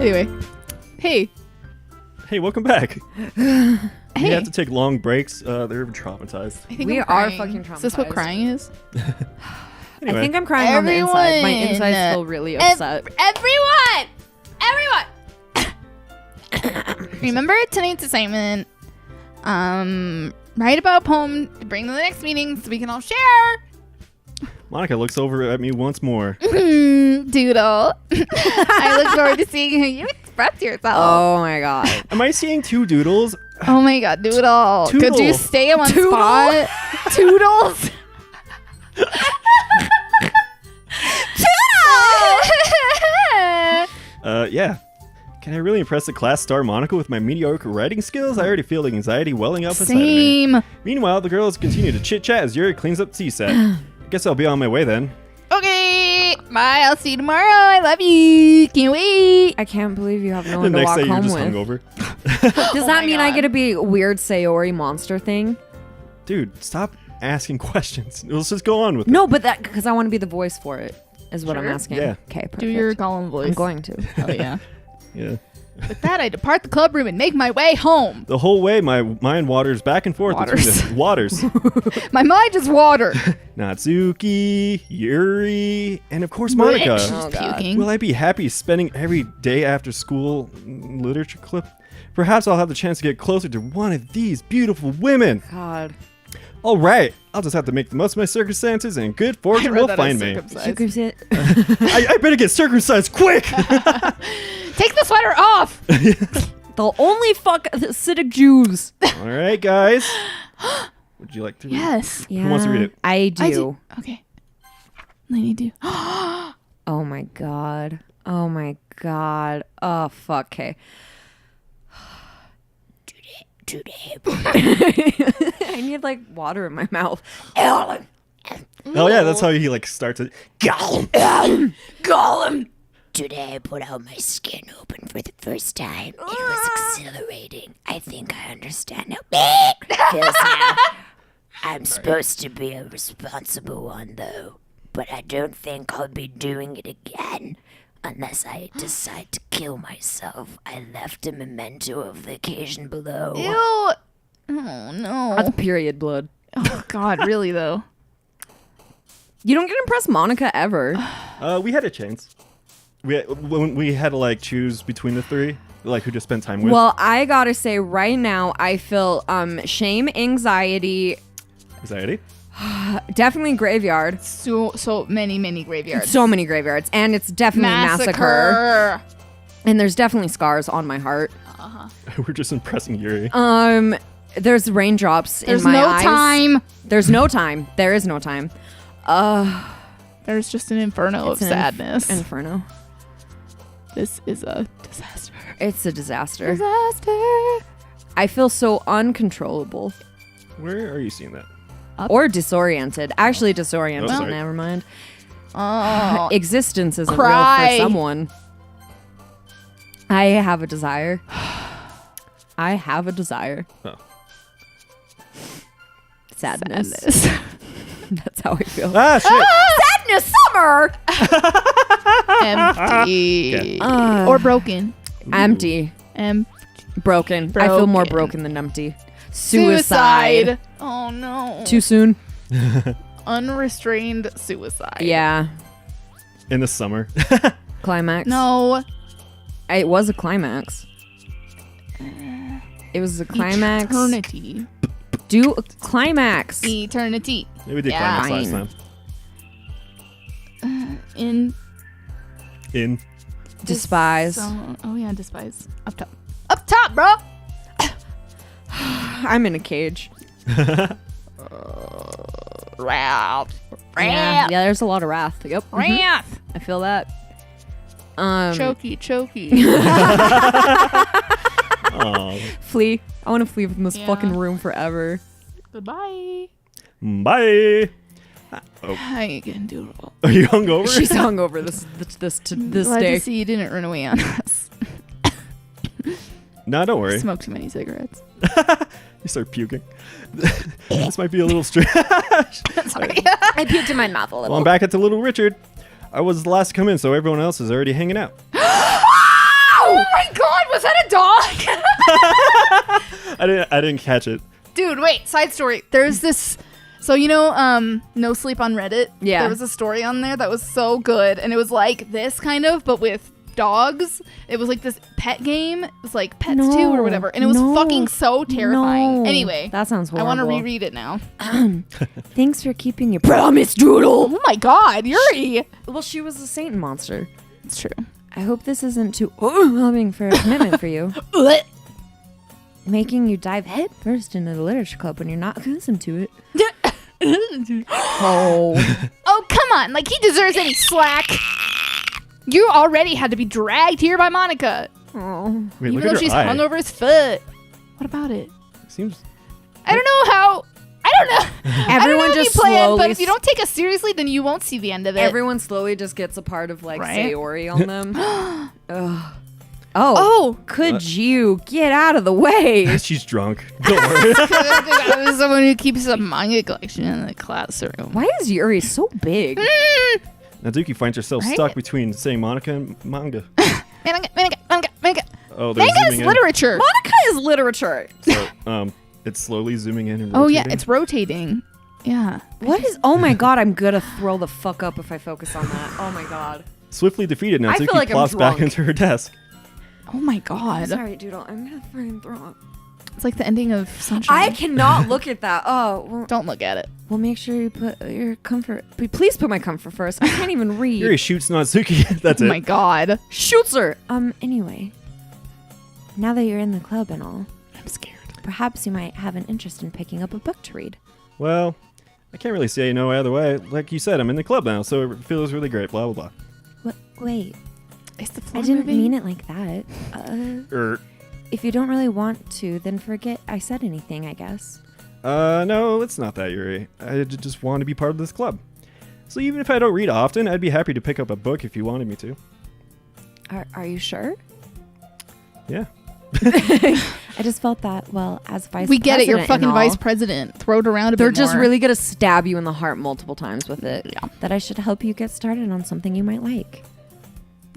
Anyway. Hey, welcome back. Hey. We have to take long breaks. They're traumatized. I think We I'm are crying. fucking Is this what traumatized. crying is? Anyway. I think I'm crying on the inside. My Everyone. insides feel really upset. Everyone! Remember tonight's assignment. Write about a poem to bring to the next meeting so we can all share. Monica looks over at me once more. Doodle. I look forward to seeing how you express yourself. Oh my god. Am I seeing two doodles? Oh my god, Doodle. Toodle. Could you stay in one Toodle? spot? Toodles. Toodle! Yeah. Can I really impress the class star Monica with my mediocre writing skills? I already feel the anxiety welling up inside of me. Same. Meanwhile, the girls continue to chit-chat as Yuri cleans up the tea set. Guess I'll be on my way then. Okay. Bye. I'll see you tomorrow. I love you. Can't wait. I can't believe you have no The one to next walk day you're home just with. hungover. Does Oh that my mean I God. get to be a weird Sayori monster thing? Dude, stop asking questions. Let's just go on with it. No, but that because I want to be the voice for it is what I'm Sure. asking. Yeah. Okay, perfect. Do your Gollum voice. I'm going to. Oh, yeah. Yeah. With that, I depart the club room and make my way home. The whole way, my mind waters back and forth between the waters. My mind is water. Natsuki, Yuri, and of course Monica. She's Oh, God. puking. Will I be happy spending every day after school literature club? Perhaps I'll have the chance to get closer to one of these beautiful women. God. All right, I'll just have to make the most of my circumstances, and good fortune will find me. You could sit. I better get circumcised quick. Take the sweater off. They'll only fuck acidic Jews. All right, guys. Would you like to read? Yes. Yeah, Who wants to read it? I do. I do. Okay. Lainey, do. Oh my god. Oh my god. Oh fuck. Okay. Today. I need like water in my mouth. Gollum. Oh yeah, that's how he like starts it. Gollum. Today I put out my skin open for the first time. It was exhilarating. I think I understand how big it feels now. I'm supposed to be a responsible one, though. But I don't think I'll be doing it again. Unless I decide to kill myself. I left a memento of the occasion below. Ew. Oh, no. That's period blood. Oh, God, really, though. You don't get to impress Monica ever. We had a chance. When we had to like choose between the three, like who to spend time with. Well, I gotta say right now, I feel shame, anxiety, Anxiety. definitely graveyard. So many graveyards. So many graveyards, and it's definitely massacre. And there's definitely scars on my heart. We're just impressing Yuri. There's raindrops There's in my no eyes. time. There's no time. There is no time. There's just an inferno of It's an sadness. Inferno. This is a disaster. It's a disaster. Disaster. I feel so uncontrollable Where are you seeing that? or disoriented. Actually, disoriented. Oh, sorry. Never mind. Oh. Existence isn't Cry. real for someone. I have a desire. I have a desire. Oh. Sadness. That's how I feel. Ah, shit. Sadness summer. Empty. Okay. Or broken. Empty. Broken. I feel more broken than empty. Suicide. Oh, no. Too soon. Unrestrained suicide. Yeah. In the summer. Climax. No. It was a climax. It was a climax. Eternity. Do a climax. Eternity. Maybe we did Yeah. climax last time. In. Despise. Oh, yeah, despise. Up top. Up top, bro. I'm in a cage. Wrath. Yeah, there's a lot of wrath. Yep. Wrath. I feel that. Chokey. Oh. Flee. I want to flee from this Yeah. fucking room forever. Goodbye. Bye. How you gonna do it all? Are you hungover? She's hungover this Glad day. to see you didn't run away on us. No, don't worry. Smoke too many cigarettes. You start puking. This might be a little strange. Sorry. I puked in my mouth a Well, little. I'm back at the Little Richard. I was the last to come in, so everyone else is already hanging out. my god, was that a dog? I didn't catch it. Dude, wait, side story. There's this, so you know, No Sleep on Reddit? Yeah. There was a story on there that was so good, and it was like this kind of, but with dogs. It was like this pet game. It was like Pets 2 or whatever, and it was fucking so terrifying. No. Anyway, That sounds I horrible. want to reread it now. Thanks for keeping your promise, Doodle. Oh my god, Yuri! Well, she was a Satan monster. It's true. I hope this isn't too overwhelming for a commitment for you. Making you dive head first into the literature club when you're not accustomed to it. Oh. Oh, come on. Like, he deserves any slack. You already had to be dragged here by Monica. Oh. Wait, Even look though at she's her eye. hung over his foot. What about it? Seems. I don't know how. I don't know. I don't know Everyone if just you plan, slowly but if you don't take us seriously, then you won't see the end of it. Everyone slowly just gets a part of like Right? Sayori on them. Ugh. Oh. Oh. Could you get out of the way? She's drunk. Don't worry. I was someone who keeps a manga collection in the classroom. Why is Yuri so big? Now Doki finds herself Right? stuck between saying Monica and manga. Manga. Oh, they're Manga is zooming in. literature. Monica is literature. So, it's slowly zooming in and rotating. Oh, yeah, it's rotating. Yeah. What is? Oh my god, I'm gonna throw the fuck up if I focus on that. Oh my god. Swiftly defeated, I feel Natsuki like I'm plops back drunk. into her desk. Oh, my God. Sorry, Doodle. I'm gonna fucking throw up. It's like the ending of Sunshine. I cannot look at that. Oh, well, Don't look at it. well, make sure you put your comfort. Please put my comfort first. I can't even read. Yuri shoots Natsuki. That's Oh, it. my God. Shoots her. Anyway. Now that you're in the club and all, I'm scared. perhaps you might have an interest in picking up a book to read. Well, I can't really say no either way. Like you said, I'm in the club now, so it feels really great. Blah, blah, What? Wait. Is the I floor didn't moving? mean it like that. blah. If you don't really want to, then forget I said anything, I guess. No, it's not that, Yuri. I just want to be part of this club. So even if I don't read often, I'd be happy to pick up a book if you wanted me to. Are you sure? Yeah. I just felt that, well, as vice We get it. You're president fucking and all, vice president. Throw it around a They're bit just more. really gonna stab you in the heart multiple times with it. Yeah. That I should help you get started on something you might like.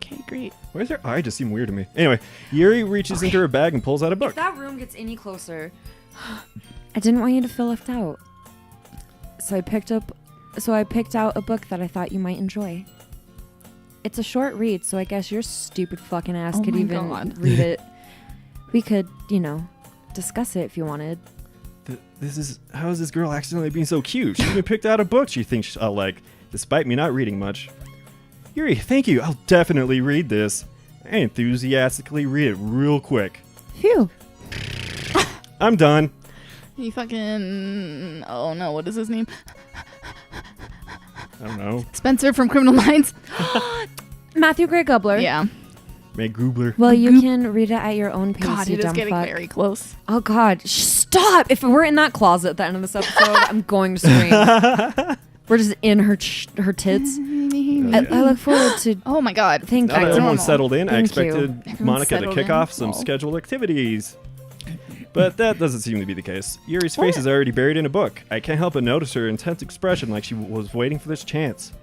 Okay, great. Why does her eye just seem weird to me? Anyway, Yuri reaches into her bag and pulls out a book. If that room gets any closer, I didn't want you to feel left out. So I picked out a book that I thought you might enjoy. It's a short read, so I guess your stupid fucking ass Oh could my even God. read it. We could, discuss it if you wanted. How is this girl accidentally being so cute? She even picked out a book she thinks I'll like, despite me not reading much. Yuri, thank you. I'll definitely read this. I enthusiastically read it real quick. Phew. I'm done. You fucking... Oh, no. What is his name? I don't know. Spencer from Criminal Minds. Matthew Gray Gubler. Yeah. May Grubler. Well, you can read it at your own pace, God, you it is dumb getting fuck. very close. Oh, God. Stop! If we're in that closet at the end of this episode, I'm going to scream. We're just in her tits. I look forward to... Oh, my God. Thank Now you. that everyone's settled in, I Thank you. expected Everyone's Monica to settled kick in. off some Oh. scheduled activities. But that doesn't seem to be the case. Yuri's face is already buried in a book. I can't help but notice her intense expression like she was waiting for this chance.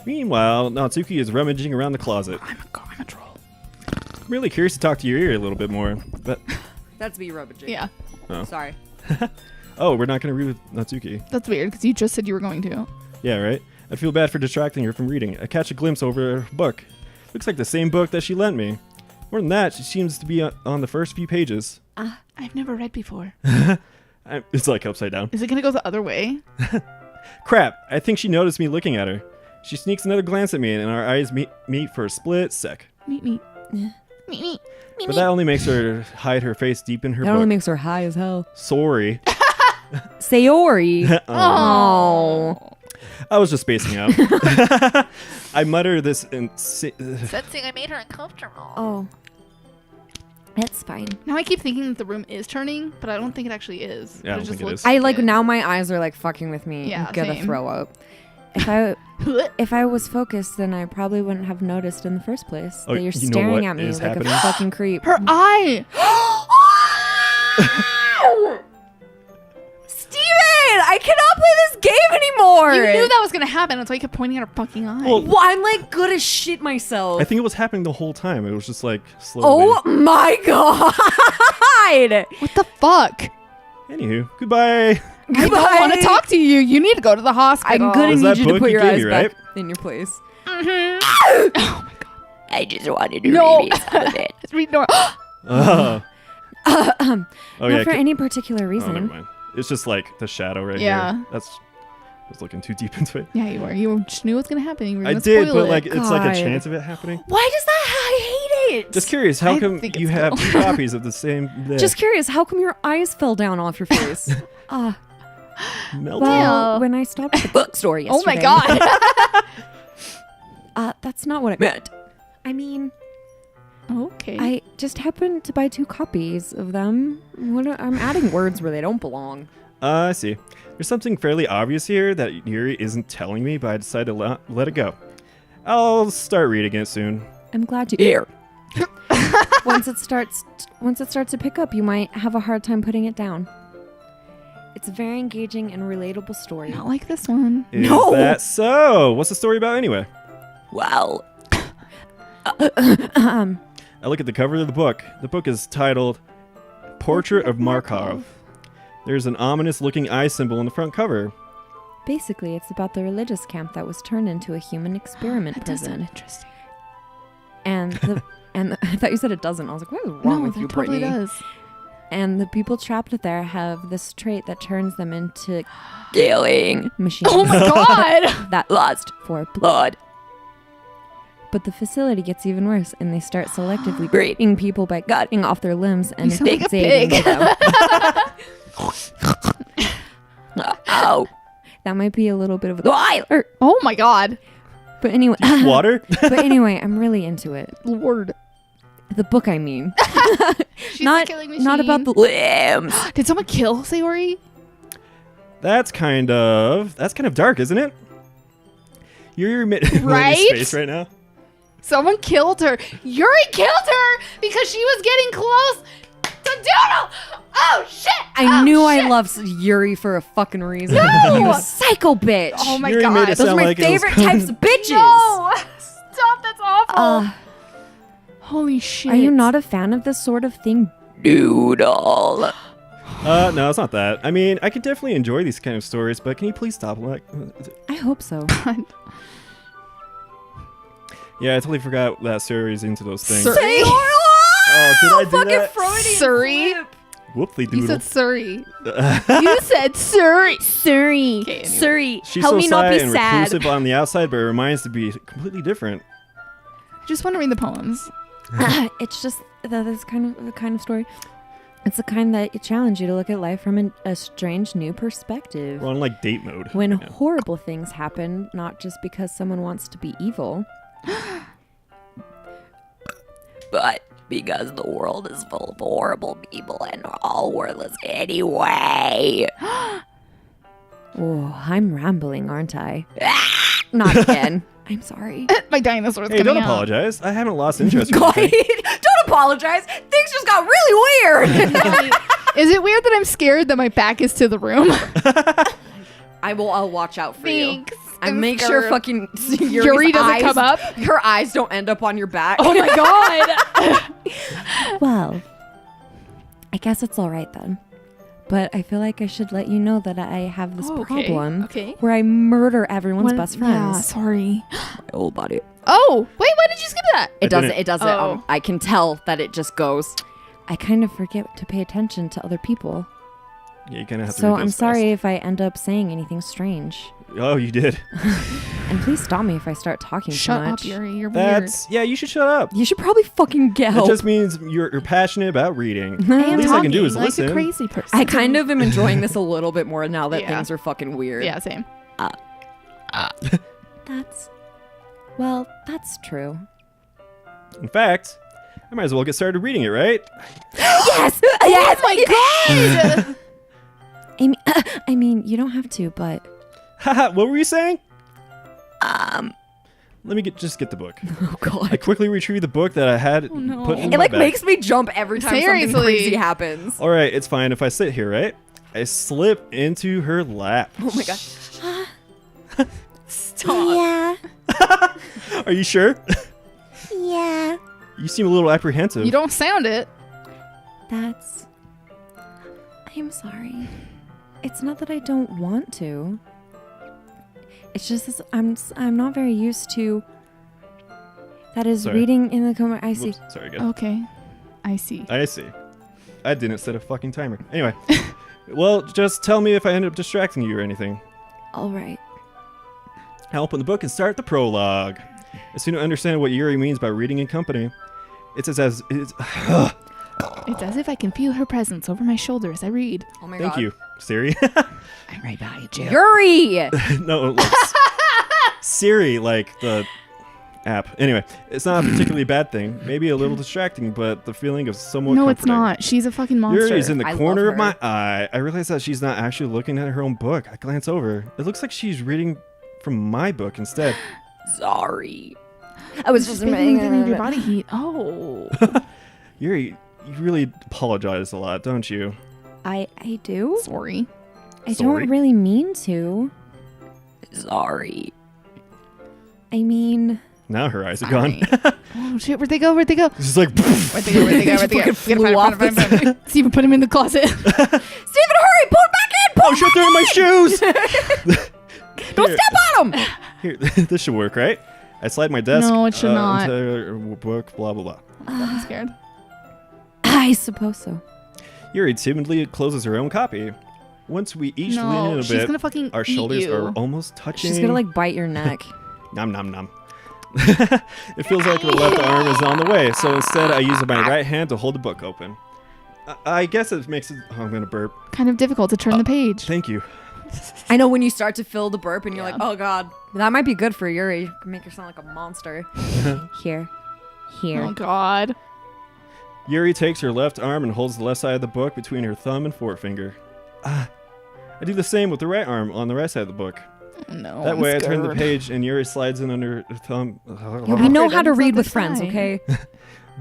Meanwhile, Natsuki is rummaging around the closet. I'm a troll. I'm really curious to talk to Yuri a little bit more. But That's me rubbaging. Yeah. Sorry. oh, we're not going to read with Natsuki. That's weird, because you just said you were going to. Yeah, right? I feel bad for distracting her from reading. I catch a glimpse over her book. Looks like the same book that she lent me. More than that, she seems to be on the first few pages. I've never read before. It's like upside down. Is it going to go the other way? Crap, I think she noticed me looking at her. She sneaks another glance at me and our eyes meet for a split sec. Meet me. Meet me. But that only makes her hide her face deep in her That book. only makes her high as hell. Sorry. Sayori. Oh. I was just spacing out. I mutter this Sensing I made her uncomfortable. Oh. That's fine. Now I keep thinking that the room is turning, but I don't think it actually is. Yeah, I don't just think it looks is. I like it. now my eyes are like fucking with me. Yeah, I'm gonna same. throw up. If I was focused, then I probably wouldn't have noticed in the first place Oh, that you're you know staring what at me is like happening? a fucking creep. Her eye. Steven! I cannot play this game anymore! for? You knew that was gonna happen. That's why you kept pointing at her fucking eye. Well, I'm like good as shit myself. I think it was happening the whole time. It was just like slowly. Oh my god! What the fuck? Anywho, goodbye. I don't want to talk to you. You need to go to the hospital. I'm gonna Was need that you to book put you your gave eyes me, back right? in your place. I just wanted to No. read some of it. Let's read more. Oh, Not yeah. for any particular Oh, never reason. mind. It's just like the shadow right Yeah. here. I was looking too deep into it. Yeah, you were. You just knew what was gonna happen. You were I gonna did, spoil but it. like it's like a God. chance of it happening. Why does that? I hate it. Just curious, how I come think you it's have cool. 2 copies of the same? Just curious, how come your eyes fell down off your face? melted. Well, Yeah. when I stopped at the bookstore Oh yesterday. my god. That's not what I meant. I mean, Okay. I just happened to buy 2 copies of them. I'm adding words where they don't belong. I see. There's something fairly obvious here that Yuri isn't telling me, but I decided to let it go. I'll start reading it soon. I'm glad you hear. Once it starts to pick up, you might have a hard time putting it down. It's a very engaging and relatable story. Not like this one. Is No! that so? What's the story about anyway? Well, I look at the cover of the book. The book is titled Portrait of Markov. There's an ominous-looking eye symbol on the front cover. Basically, it's about the religious camp that was turned into a human experiment That does sound prison. interesting. And I thought you said it doesn't. I was like, what is wrong No, with that you, totally Brittany? does. And the people trapped there have this trait that turns them into killing machines Oh my god. that lust for blood. But the facility gets even worse, and they start selectively breeding people by cutting off their limbs and You sound like a fixating pig. them. Ow. That might be a little bit of a spoiler. Oh my god. But anyway, Water? I'm really into it. Lord. The book, I mean. She's not a killing machine. not about the Limbs. Did someone kill Sayori? That's kind of dark, isn't it? You're Right? space right now. Someone killed her. Yuri killed her because she was getting close to Doodle. Oh shit! I Oh, knew shit. I loved Yuri for a fucking reason. No! You psycho bitch. Oh my Yuri god. made it Those are sound my like it was favorite coming- types of bitches. No! Stop, that's awful. Holy shit. Are you not a fan of this sort of thing? Doodle. No, it's not that. I mean, I could definitely enjoy these kind of stories, but can you please stop? Like, I hope so. yeah, I totally forgot that Suri's into those things. Surrey? Oh, did I do that? Surrey? Whoopsie You doodle. said Surrey. You said Surrey. Surrey. Okay, anyway. Surrey. She's Help so me not sly be and sad. reclusive on the outside, but it reminds to be completely different. I just want to read the poems. It's just that's kind of the kind of story. It's the kind that it challenges you to look at life from a strange new perspective. We're on like date mode. When right now. horrible things happen, not just because someone wants to be evil. But because the world is full of horrible people and are all worthless anyway. Oh, I'm rambling, aren't I? Not again. I'm sorry. My dinosaur's Hey, coming don't out. apologize. I haven't lost interest. or God, anything. don't apologize. Things just got really weird. Is it weird that I'm scared that my back is to the room? I'll watch out for Thanks. I I'm make sure scared. fucking Yuri doesn't eyes, come up. Her eyes don't end up on your back. Oh my god. Well, I guess it's all right then. But I feel like I should let you know that I have this Oh, okay. problem Okay. where I murder everyone's One- best Yeah, friends. sorry. My old body. Oh, wait, why did you skip that? It doesn't. didn't. It doesn't. Oh. I can tell that it just goes. I kind of forget to pay attention to other people. Yeah, you kind of have to. So read I'm those sorry if I end up saying anything strange. fast. Oh, you did. And please stop me if I start talking Shut too up, much. Yuri. You're That's yeah. You should shut up. You should probably fucking get It help. just means you're passionate about reading. weird. I At am least I can do is talking like listen. a crazy person. I kind of am enjoying this a little bit more now that Yeah. things are fucking weird. Yeah, same. That's true. In fact, I might as well get started reading it, right? Yes! Oh my god! I mean, you don't have to, but Haha, what were you saying? Um, Let me just get the book. oh I god. quick retrieve the book that I had no. put in It my like bag. makes me jump every time something Seriously. crazy happens. All right, it's fine if I sit here, right? I slip into her lap. Oh my god. Stop. Yeah. Are you sure? Yeah. You seem a little apprehensive. You don't sound it. I'm sorry. It's not that I don't want to. It's just this, I'm not very used to. That is Sorry. reading in the corner. I see. Whoops, sorry, again. Okay. I see. I see. I didn't set a fucking timer. Anyway. Well, just tell me if I end up distracting you or anything. All right. I'll open the book and start the prologue. As soon as I understand what Yuri means by reading in company, it's as it's. It's as if I can feel her presence over my shoulder as I read. Oh my Thank you, Siri. I'm right behind you. Yuri! No, like, Siri, like the app. Anyway, it's not a particularly bad thing. Maybe a little distracting, but the feeling of somewhat No, comforting. it's not. She's a fucking monster. Yuri's in the I corner love of my her. eye. I realize that she's not actually looking at her own book. I glance over. It looks like she's reading from my book instead. Sorry. I was just Feeling your body heat. Oh. Yuri, you really apologize a lot, don't you? I do? Sorry. I Sorry? don't really mean to. Sorry. I mean, Now her eyes are gone. Oh shit, where'd they go? Where'd they go? She's like, Where'd they go? Where'd they go? Where'd they go? Fucking We gotta flew find him, find him, find him. Steven, put him in the closet. Steven, hurry! Pull it back in! oh shit, they're in my shoes! Don't Here. step on him! Here, this should work, right? I slide my desk. No, it should not. Into her book, blah, blah, blah. I'm scared. I suppose so. Yuri timidly closes her own copy. Once we each lean in No, a she's bit, gonna fucking our eat shoulders you. are almost touching. She's gonna like bite your neck. Nom nom nom. It feels like the left arm is on the way, so instead I use my right hand to hold the book open. I guess it makes it. Oh, I'm gonna burp. Kind of difficult to turn the page. Thank you. I know when you start to feel the burp and you're Yeah. like, oh god. That might be good for Yuri. It can make her sound like a monster. Here. Oh god. Yuri takes her left arm and holds the left side of the book between her thumb and forefinger. I do the same with the right arm on the right side of the book. No. That I'm way I turn the scared. page and Yuri slides in under her thumb. We know how to That's read not with the friends, side. okay?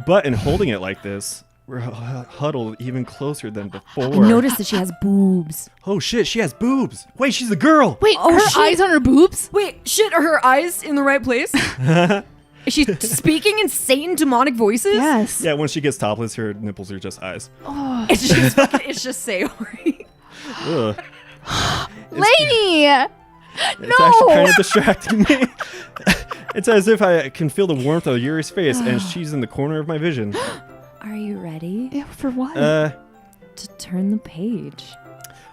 But in holding it like this, we're huddled even closer than before. I noticed that she has boobs. Oh shit, she has boobs. Wait, she's a girl. Wait, Oh, her shit. eyes on her boobs? Wait, shit, are her eyes in the right place? Is she speaking insane demonic voices? Yes. Yeah, when she gets topless, her nipples are just eyes. Oh. It's just Sayori. Ugh. Laynee! It's actually kind of distracting me. It's as if I can feel the warmth of Yuri's face, and she's in the corner of my vision. Are you ready Ew, for what? to turn the page?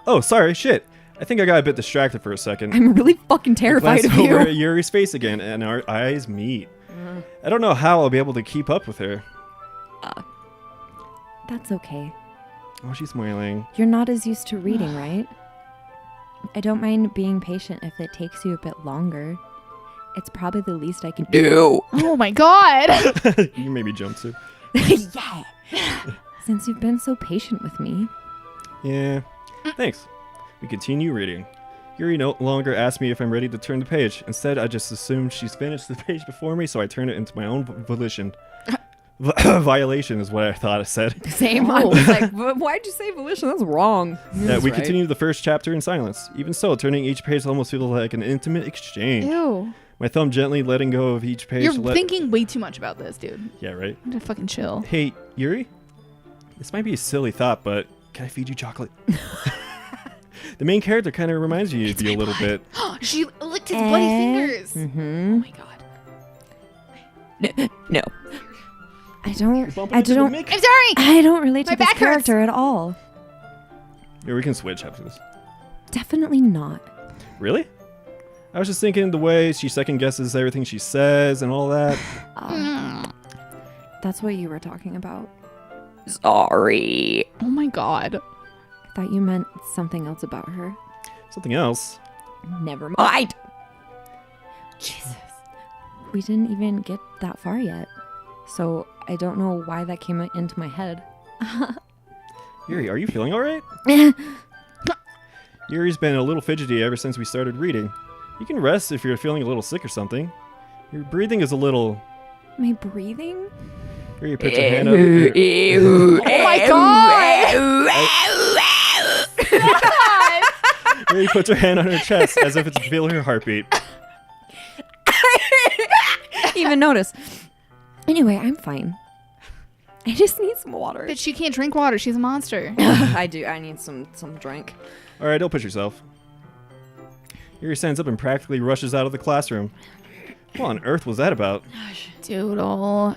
Oh, sorry, shit. I think I got a bit distracted for a second. I'm really fucking I terrified glance of over at you. Yuri's face again, and our eyes meet. I don't know how I'll be able to keep up with her. That's okay. Oh, she's smiling. You're not as used to reading, right? I don't mind being patient if it takes you a bit longer. It's probably the least I can do. Oh my god! You made me jump too. Yeah. Since you've been so patient with me. Yeah. Thanks. We continue reading. Yuri no longer asks me if I'm ready to turn the page. Instead, I just assume she's finished the page before me, so I turn it into my own volition. Violation is what I thought I said. Same. I was like, why'd you say volition? That's wrong. Yeah, we continue the first chapter in silence. Even so, turning each page almost feels like an intimate exchange. Ew. My thumb gently letting go of each page. You're thinking way too much about this, dude. Yeah, right? I'm gonna fucking chill. Hey, Yuri? This might be a silly thought, but can I feed you chocolate? The main character kind of reminds you of you a little bit. She licked his bloody fingers. Mm-hmm. Oh my god. No. I don't Bumping into the mic. I'm sorry! I don't relate My to this back hurts. character at all. Yeah, we can switch after this. Definitely not. Really? I was just thinking the way she second guesses everything she says and all that. That's what you were talking about. Sorry. Oh my god. I thought you meant something else about her. Something else. Never mind. Jesus. We didn't even get that far yet. So I don't know why that came into my head. Yuri, are you feeling all right? Yuri's been a little fidgety ever since we started reading. You can rest if you're feeling a little sick or something. Your breathing is a little... My breathing? Yuri puts her hand up. Oh my god! Yuri puts her hand on her chest as if it's feeling her heartbeat. Even notice. Anyway, I'm fine. I just need some water. But she can't drink water. She's a monster. I do. I need some drink. All right, don't push yourself. Yuri stands up and practically rushes out of the classroom. What on earth was that about? Doodle.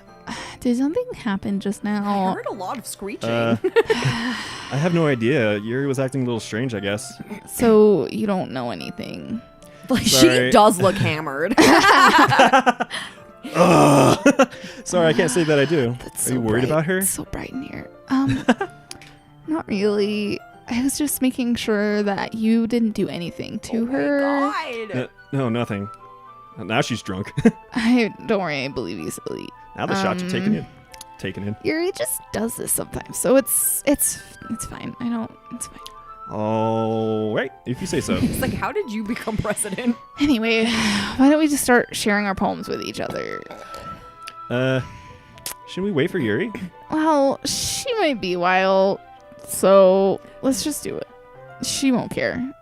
Did something happen just I now? heard a lot of screeching. I have no idea. Yuri was acting a little strange, I guess. So you don't know anything. Like, Sorry. she does look hammered. Sorry, I can't say that I do. That's Are you so worried bright. about her? It's so bright in here. Not really. I was just making sure that you didn't do anything to her. God. No, nothing. Now she's drunk. Don't worry, I believe you, silly. Now the shots are taken in. Yuri just does this sometimes, so it's fine. It's fine. All right, if you say so. It's like, how did you become president? Anyway, why don't we just start sharing our poems with each other? Should we wait for Yuri? Well, she might be a while, so let's just do it. She won't care.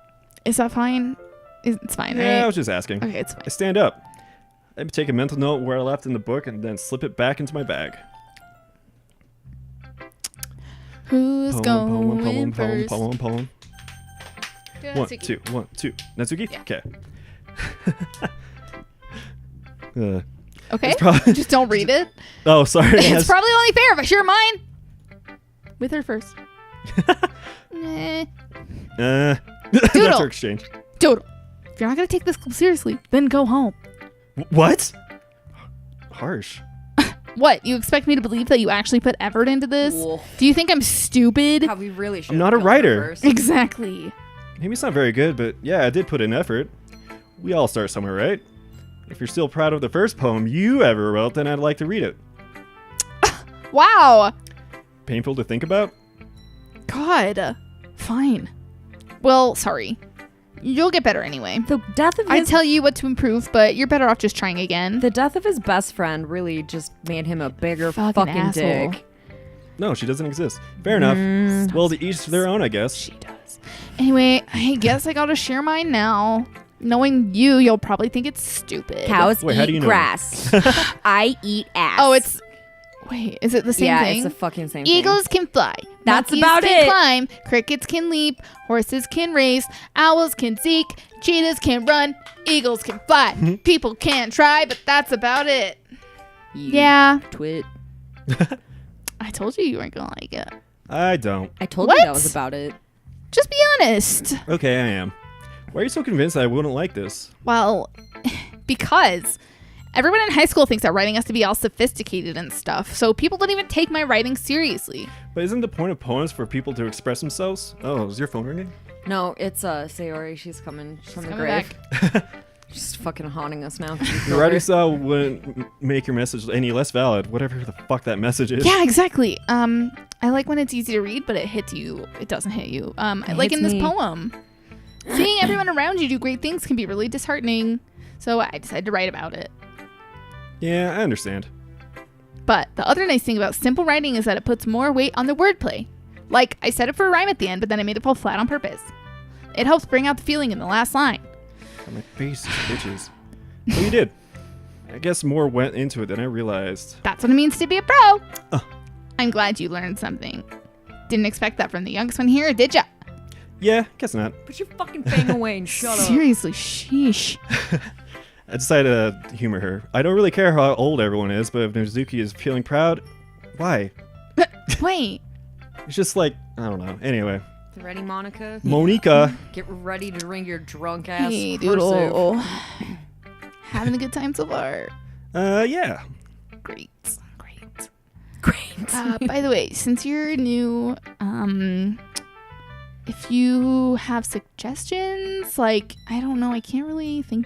Is that fine? It's fine, Yeah, right? I was just asking. Okay, it's fine. I stand up. I take a mental note where I left in the book and then slip it back into my bag. Who's going first? Poem. Yeah, One, Natsuki. two. Natsuki? Yeah. Okay. Okay, It's probably- just don't read it. Oh, sorry. It's probably only fair if I share mine with her first. Nah. That's Doodle. our exchange. Doodle, if you're not gonna take this seriously, then go home. What? Harsh. What? You expect me to believe that you actually put effort into this? Whoa. Do you think I'm stupid? How we really should. I'm not a writer. Exactly. Maybe it's not very good, but yeah, I did put in effort. We all start somewhere, right? If you're still proud of the first poem you ever wrote, then I'd like to read it. Wow. Painful to think about? God. Fine. Well, sorry. You'll get better anyway. The death of I his tell you what to improve, but you're better off just trying again. the death of his best friend really just made him a bigger Fucking fucking asshole. dick. No, she doesn't exist. Fair enough. Well, to each their own, I guess. She does. Anyway, I guess I gotta share mine now. Knowing you, you'll probably think it's stupid. Cows Wait, how do eat you know? grass. I eat ass. Oh, it's... Wait, is it the same yeah, thing? it's the fucking same thing. Eagles can fly. That's Monkeys about can it. climb. Crickets can leap. Horses can race. Owls can seek. Cheetahs can run. Eagles can fly. People can try, but that's about it. Yeah. Twit. I told you you weren't gonna like it. I don't. I told What? you that was about it. Just be honest. Okay, I am. Why are you so convinced that I wouldn't like this? Well, because everyone in high school thinks that writing has to be all sophisticated and stuff, so people don't even take my writing seriously. But isn't the point of poems for people to express themselves? Oh, is your phone ringing? No, it's Sayori. She's coming from the coming grave. back. She's fucking haunting us now. Your writing style wouldn't make your message any less valid, whatever the fuck that message is. Yeah, exactly. I like when it's easy to read, but it hits you. It doesn't hit you. I like in hits this me. poem. Seeing everyone around you do great things can be really disheartening. So I decided to write about it. Yeah, I understand. But the other nice thing about simple writing is that it puts more weight on the wordplay. Like, I set it for a rhyme at the end, but then I made it fall flat on purpose. It helps bring out the feeling in the last line. On my face, bitches. Well, you did. I guess more went into it than I realized. That's what it means to be a pro. Uh. I'm glad you learned something. Didn't expect that from the youngest one here, did ya? Yeah, guess not. Put your fucking thing away and shut up. Seriously, sheesh. I decided to humor her. I don't really care how old everyone is, but if Mizuki is feeling proud, why? Wait. It's just like, I don't know. Anyway, Ready, Monica? Monica. Get ready to drink your drunk ass. Hey, cursive. Doodle. Having a good time so far. Yeah. Great. Great. By the way, since you're new, if you have suggestions, like, I don't know, I can't really think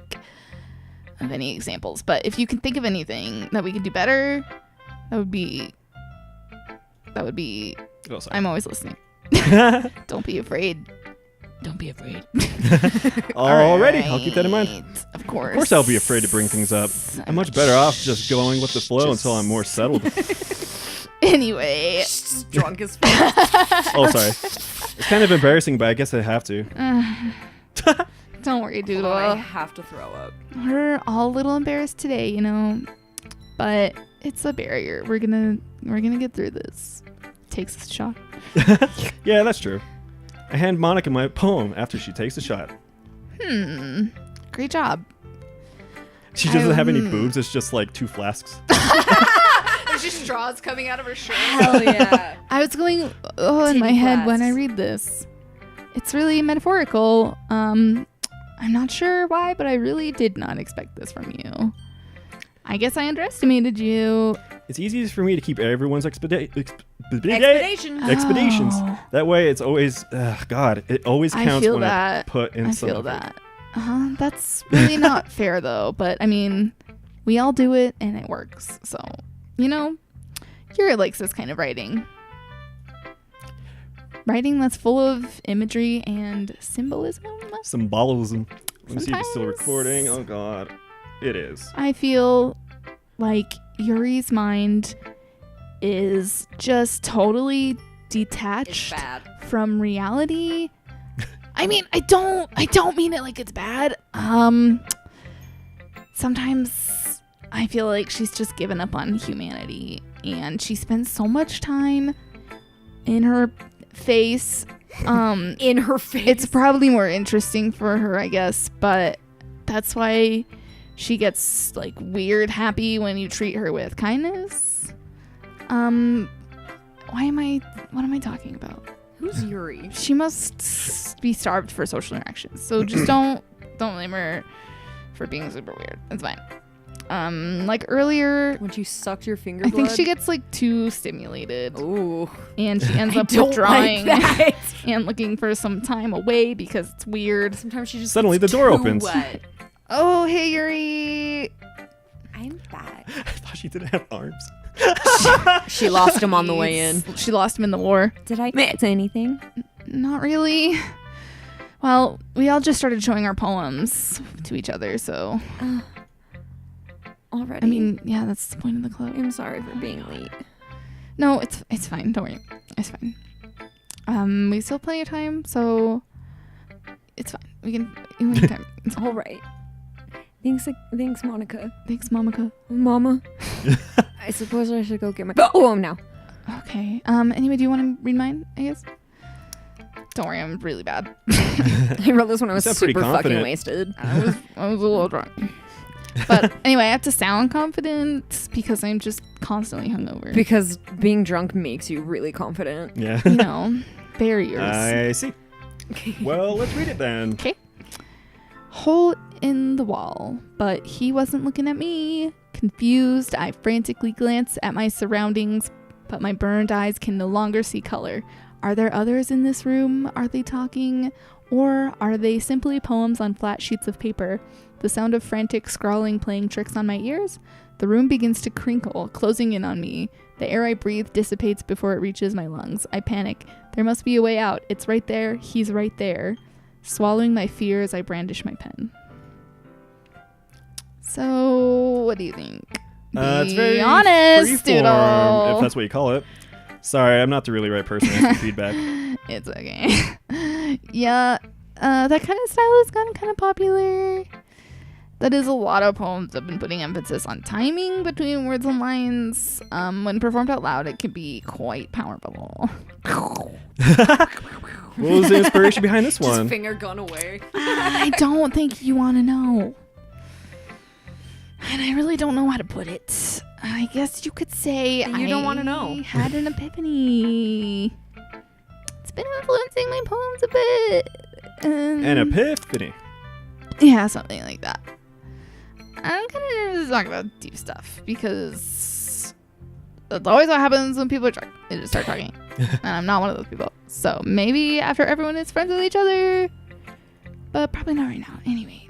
of any examples, but if you can think of anything that we could do better, that would be, Oh, sorry. I'm always listening. Don't be afraid. Don't be afraid. Alrighty, I'll keep that in mind. Alright, Of course. Of course I'll be afraid to bring things up. I'm much better off just going with the flow until I'm more settled. Anyway. Drunk as fuck. Oh, sorry. It's kind of embarrassing, but I guess I have to. Don't worry, Doodle. I have to throw up. We're all a little embarrassed today, you know, but it's a barrier. We're gonna get through this. Takes a shot. Yeah, that's true. I hand Monica my poem after she takes a shot. Great job. She doesn't have any boobs. It's just like 2 flasks. There's just straws coming out of her shirt. Hell yeah. I was going in my head when I read this. It's really metaphorical. I'm not sure why, but I really did not expect this from you. I guess I underestimated you. It's easiest for me to keep everyone's expeditions. Oh. That way, it's always God. It always I counts feel when that. I put in I some feel effort. that. That's really not fair, though. But I mean, we all do it, and it works. So, you know, Yuri likes this kind of writing. Writing that's full of imagery and symbolism. Symbolism. Let me see if it's still Sometimes- recording. Oh God, it is. I feel like Yuri's mind is just totally It's detached bad. from reality. I mean, I don't mean it like it's bad. Sometimes I feel like she's just given up on humanity, and she spends so much time in her face. In her face. It's probably more interesting for her, I guess, but that's why she gets like weird happy when you treat her with kindness. What am I talking about? Who's Yuri? She must be starved for social interactions. So just don't blame her for being super weird. It's fine. Like earlier, When she sucked your finger I think blood? she gets like too stimulated, Ooh. and she ends I up don't withdrawing like that. and looking for some time away because it's weird. Sometimes she just Suddenly gets the door too opens. Wet. Oh, hey Yuri. I'm back. I thought she didn't have arms. She lost him on the way in. She lost him in the war. Did I say anything? Not really. Well, we all just started showing our poems to each other, so Already? I mean, yeah, that's the point of the club. I'm sorry for being late. No, it's fine. Don't worry. It's fine. We still have plenty of time, so it's fine. We can time. It's All right. Thanks, Monica. Thanks, Mamaka. Mama. I suppose I should go get my poem now. Okay. Anyway, do you want to read mine? I guess. Don't worry, I'm really bad. I wrote this when I was sound pretty super fucking confident. wasted. I was a little drunk. But anyway, I have to sound confident because I'm just constantly hungover. Because being drunk makes you really confident. Yeah. You know, barriers. I see. Well, let's read it then. Okay. Hole in the wall, but he wasn't looking at me. Confused, I frantically glance at my surroundings, but my burned eyes can no longer see color. Are there others in this room? Are they talking? Or are they simply poems on flat sheets of paper? The sound of frantic scrawling playing tricks on my ears? The room begins to crinkle, closing in on me. The air I breathe dissipates before it reaches my lungs. I panic. There must be a way out. It's right there. He's right there. Swallowing my fears, I brandish my pen. So, what do you think? It's Be very honest, freeform, Doodle. if that's what you call it. Sorry, I'm not the really right person to ask for feedback. It's okay. Yeah, that kind of style has gotten kind of popular. That is a lot of poems have been putting emphasis on timing between words and lines. When performed out loud, it can be quite powerful. What was the inspiration behind this Just one? finger gun away. I don't think you want to know. And I really don't know how to put it. I guess you could say You don't wanna know. I had an epiphany. It's been influencing my poems a bit. An epiphany. Yeah, something like that. I'm kind of nervous to talk about deep stuff because that's always what happens when people are drunk. They just start talking. And I'm not one of those people. So maybe after everyone is friends with each other, but probably not right now. Anyway,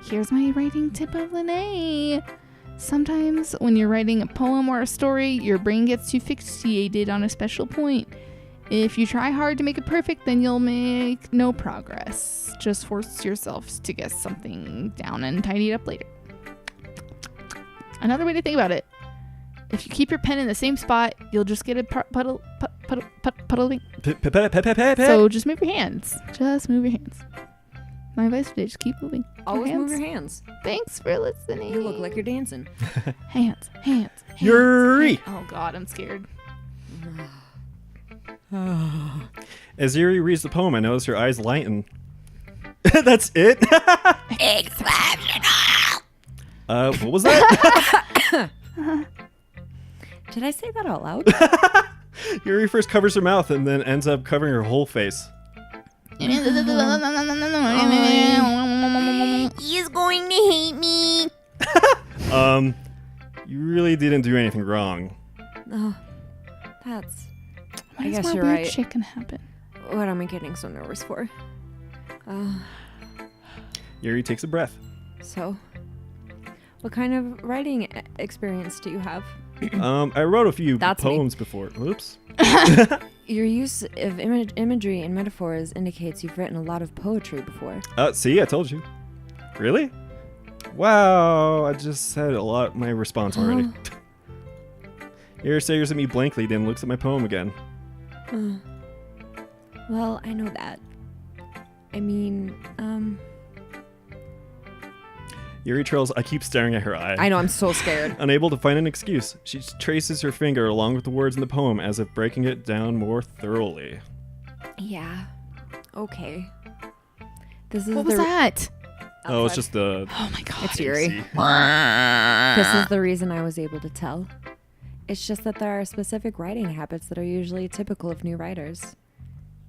here's my writing tip of the day. Sometimes when you're writing a poem or a story, your brain gets too fixated on a special point. If you try hard to make it perfect, then you'll make no progress. Just force yourself to get something down and tidy it up later. Another way to think about it, if you keep your pen in the same spot, you'll just get a puddling. So just move your hands. Just move your hands. My advice today, just keep moving. Always move your hands. Thanks for listening. You look like you're dancing. Hands. Yuri! Oh God, I'm scared. As Yuri reads the poem, I notice her eyes lighten. That's it? Exceptional. What was that? Did I say that out loud? Yuri first covers her mouth and then ends up covering her whole face. He's going to hate me. You really didn't do anything wrong. Oh, that's... Why I does guess more you're weird right. shit can happen? What am I getting so nervous for? Yuri takes a breath. So, what kind of writing experience do you have? I wrote a few That's me. poems before. Oops. Your use of imagery and metaphors indicates you've written a lot of poetry before. See, I told you. Really? Wow, I just said a lot my response already. Yuri stares at me blankly, then looks at my poem again. Well, I know that. I mean, Yuri trails. I keep staring at her eye. I know, I'm so scared. Unable to find an excuse, she traces her finger along with the words in the poem as if breaking it down more thoroughly. Yeah. Okay. This is What was that? Oh, it's just the... Oh my God. It's Yuri. See? This is the reason I was able to tell. It's just that there are specific writing habits that are usually typical of new writers.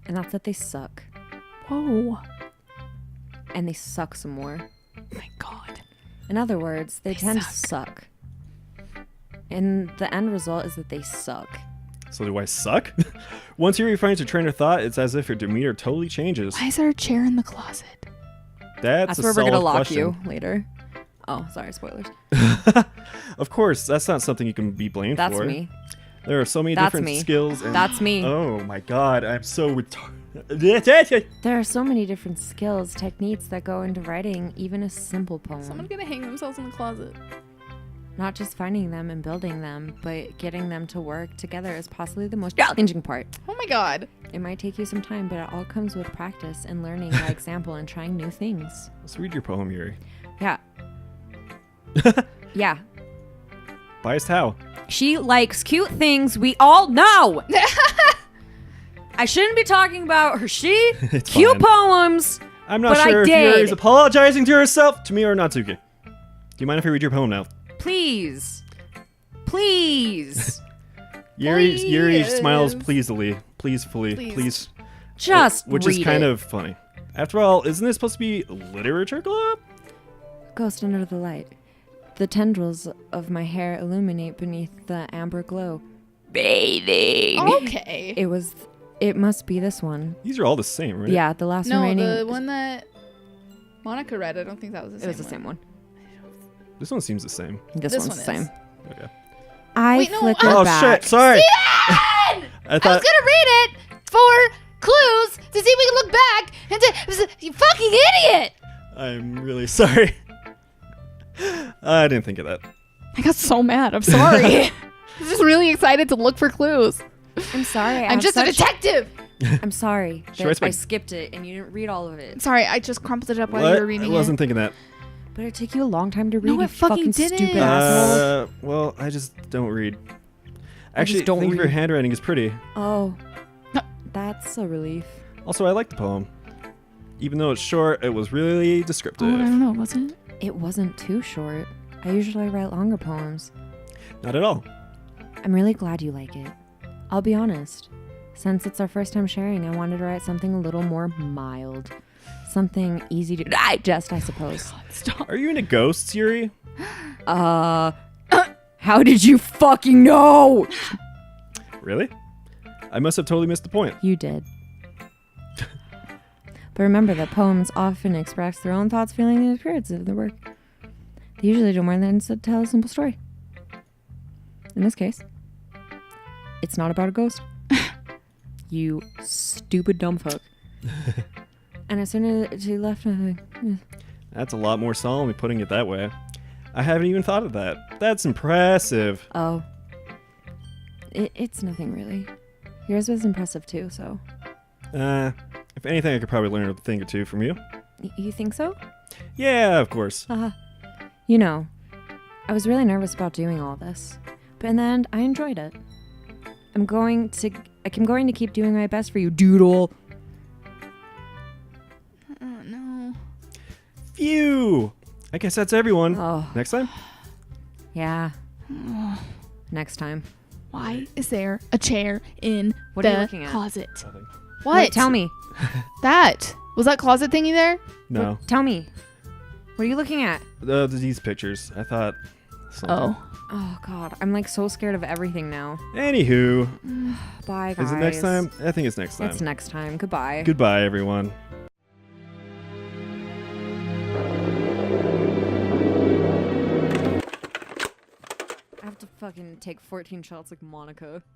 And that's that they suck. Whoa. And they suck some more. Oh my God. In other words, they tend to suck. And the end result is that they suck. So do I suck? Once Yuri finds her train of thought, it's as if her demeanor totally changes. Why is there a chair in the closet? That's a where we're solid gonna lock question. you later. Oh, sorry, spoilers. Of course, that's not something you can be blamed That's for. me. There are so many That's different me. skills. And... That's me. Oh my God, I'm so retarded. There are so many different skills, techniques that go into writing even a simple poem. Someone's gonna hang themselves in the closet. Not just finding them and building them, but getting them to work together is possibly the most challenging part. Oh my God. It might take you some time, but it all comes with practice and learning by example and trying new things. Let's read your poem, Yuri. Yeah. Yeah. Biased how? She likes cute things, we all know! I shouldn't be talking about her. It's Cute fine. poems! I'm not But I sure if did. Yuri's apologizing to herself, to me, or Natsuki. Do you mind if I read your poem now? Please. Please. Yuri smiles Please. pleasefully, please. Just which read is kind it. of funny. After all, isn't this supposed to be literature club? Ghost under the light. The tendrils of my hair illuminate beneath the amber glow. Bathing. Okay. It must be this one. These are all the same, right? Yeah, the last No, remaining. the one that Monica read, I don't think that was the It same was the same one. This one seems the same. This This one's one the is. same. Okay. I Wait, no, flickered Oh back. shit! Sorry. I I was thought. gonna read it for clues to see if we can look back and to, you fucking idiot! I'm really sorry. I didn't think of that. I got so mad. I'm sorry. I was just really excited to look for clues. I'm sorry. I'm just a detective. I'm sorry She that writes my- I skipped it and you didn't read all of it. Sorry, I just crumpled it up while What? you were reading I wasn't it. thinking that. But it took you a long time to read. No, you it fucking stupid didn't. asshole. Well, I just don't read. I just Actually, don't think your read. handwriting is pretty. Oh, that's a relief. Also, I like the poem. Even though it's short, it was really descriptive. Oh, I don't know, was it? It wasn't too short. I usually write longer poems. Not at all. I'm really glad you like it. I'll be honest. Since it's our first time sharing, I wanted to write something a little more mild. Something easy to digest, I suppose. Stop. Are you into ghosts, Yuri? How did you fucking know? Really? I must have totally missed the point. You did. But remember that poems often express their own thoughts, feelings, and experiences of their work. They usually do more than to tell a simple story. In this case, it's not about a ghost. You stupid dumb fuck. And as soon as she left, I was like, That's a lot more solemn putting it that way. I haven't even thought of that. That's impressive. oh. It's nothing really. Yours was impressive too, so. If anything, I could probably learn a thing or two from you. You think so? Yeah, of course. You know, I was really nervous about doing all this, but in the end, I enjoyed it. I'm going to keep doing my best for you, Doodle. Oh no. Phew! I guess that's everyone. Oh, Next time? yeah. Next time. Why is there a chair in What are you the looking at? closet? Nothing. What? Wait, tell me. That. Was that closet thingy there? No. Tell me. What are you looking at? These pictures. I thought something. Oh, God. I'm like so scared of everything now. Anywho, Bye, guys. is it next time? I think it's next time. It's next time. Goodbye. Goodbye, everyone. I have to fucking take 14 shots like Monica.